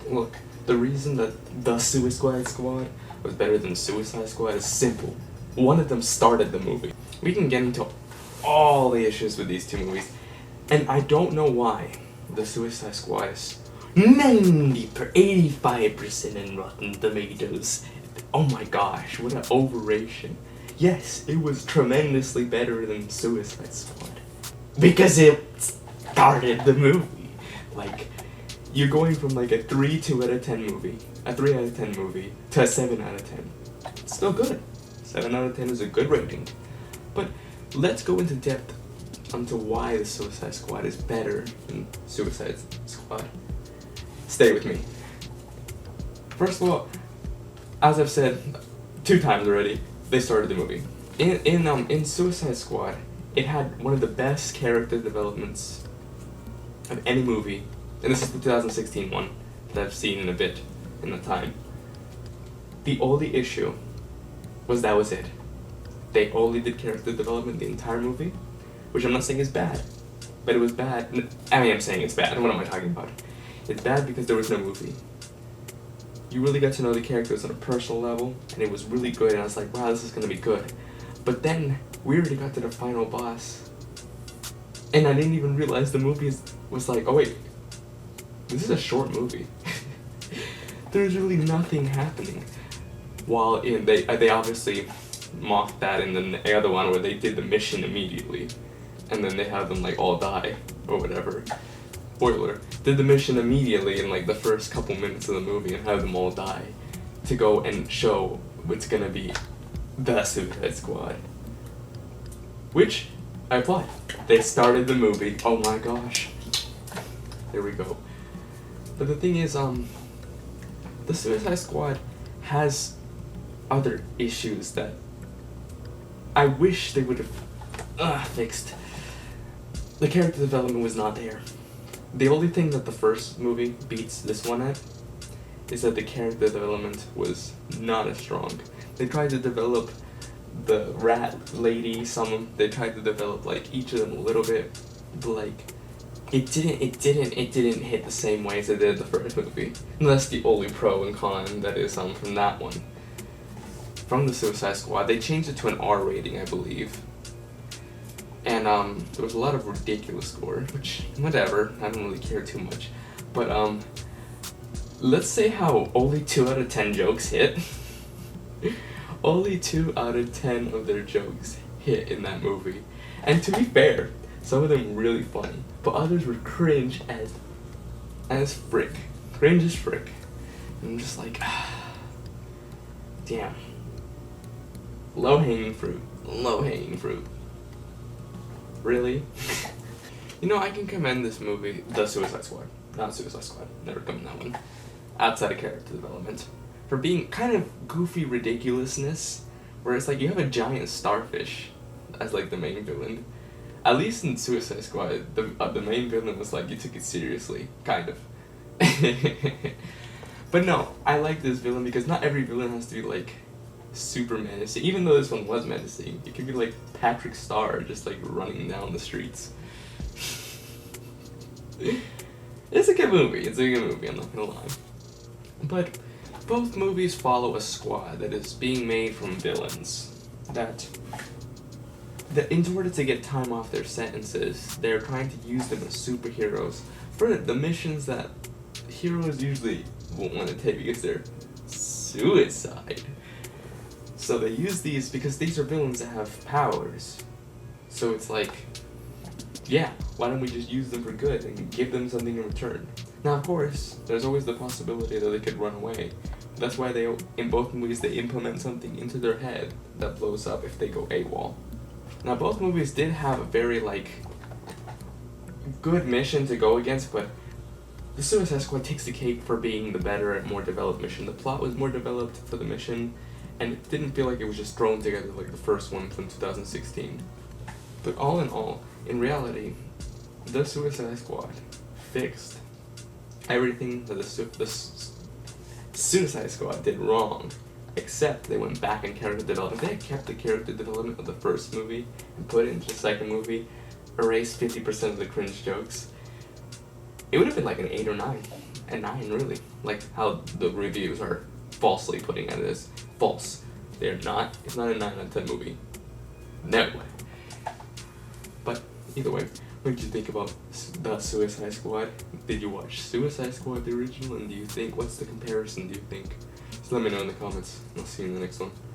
Look, the reason that The Suicide Squad was better than Suicide Squad is simple. One of them started the movie. We can get into all the issues with these two movies, and I don't know why The Suicide Squad is 85% in Rotten Tomatoes. Oh my gosh, what an overration. Yes, it was tremendously better than Suicide Squad. Because it started the movie. Like, you're going from like a 3 out of 10 movie, a 3 out of 10 movie, to a 7 out of 10. It's still good. 7 out of 10 is a good rating. But let's go into depth onto why the Suicide Squad is better than Suicide Squad. Stay with me. First of all, as I've said 2 times already, they started the movie. In Suicide Squad, it had one of the best character developments of any movie, and this is the 2016 one that I've seen in a bit in the time. The only issue was that was it. They only did character development the entire movie, which I'm not saying is bad, but it was bad. I mean, I'm saying it's bad. What am I talking about? It's bad because there was no movie. You really got to know the characters on a personal level, and it was really good, and I was like, wow, this is gonna be good. But then, we already got to the final boss, and I didn't even realize the movie was like, oh wait, this is a short movie. There's really nothing happening. While they obviously mocked that in the other one where they did the mission immediately, and then they have them like all die, or whatever. Spoiler, did the mission immediately in like the first couple minutes of the movie and have them all die to go and show what's gonna be the Suicide Squad. Which, I applaud. They started the movie, oh my gosh. There we go. But the thing is, the Suicide Squad has other issues that I wish they would have fixed. The character development was not there. The only thing that the first movie beats this one at is that the character development was not as strong. They tried to develop the rat lady, they tried to develop like each of them a little bit, but like it didn't hit the same way as it did the first movie. And that's the only pro and con that is from that one. From the Suicide Squad, they changed it to an R rating, I believe. And there was a lot of ridiculous gore, which, whatever, I don't really care too much. But let's say how only 2 out of 10 jokes hit. Only 2 out of 10 of their jokes hit in that movie. And to be fair, some of them were really funny, but others were cringe as frick. Cringe as frick. And I'm just like, damn. Low-hanging fruit. Low-hanging fruit. Really? You know, I can commend this movie, The Suicide Squad, not Suicide Squad, never commend that one, outside of character development, for being kind of goofy ridiculousness, where it's like you have a giant starfish as like the main villain. At least in Suicide Squad, the main villain was like, you took it seriously, kind of. But no, I like this villain because not every villain has to be like super menacing. Even though this one was menacing, it could be like Patrick Star just like running down the streets. It's a good movie. It's a good movie, I'm not gonna lie. But both movies follow a squad that is being made from villains that in order to get time off their sentences, they're trying to use them as superheroes for the missions that heroes usually won't want to take because they're suicide. So they use these because these are villains that have powers. So it's like, yeah, why don't we just use them for good and give them something in return? Now, of course, there's always the possibility that they could run away. That's why in both movies, they implement something into their head that blows up if they go AWOL. Now, both movies did have a very, like, good mission to go against, but the Suicide Squad takes the cake for being the better and more developed mission. The plot was more developed for the mission, and it didn't feel like it was just thrown together like the first one from 2016. But all in all, in reality, the Suicide Squad fixed everything that the Suicide Squad did wrong, except they went back in character development. They had kept the character development of the first movie and put it into the second movie, erased 50% of the cringe jokes. It would have been like an 8 or 9. a 9 really. Like how the reviews are falsely putting it as false. They're not. It's not a 9 out of 10 movie. No way. But either way, what did you think about the Suicide Squad? Did you watch Suicide Squad the original? And do you think what's the comparison? Do you think? So let me know in the comments. I'll see you in the next one.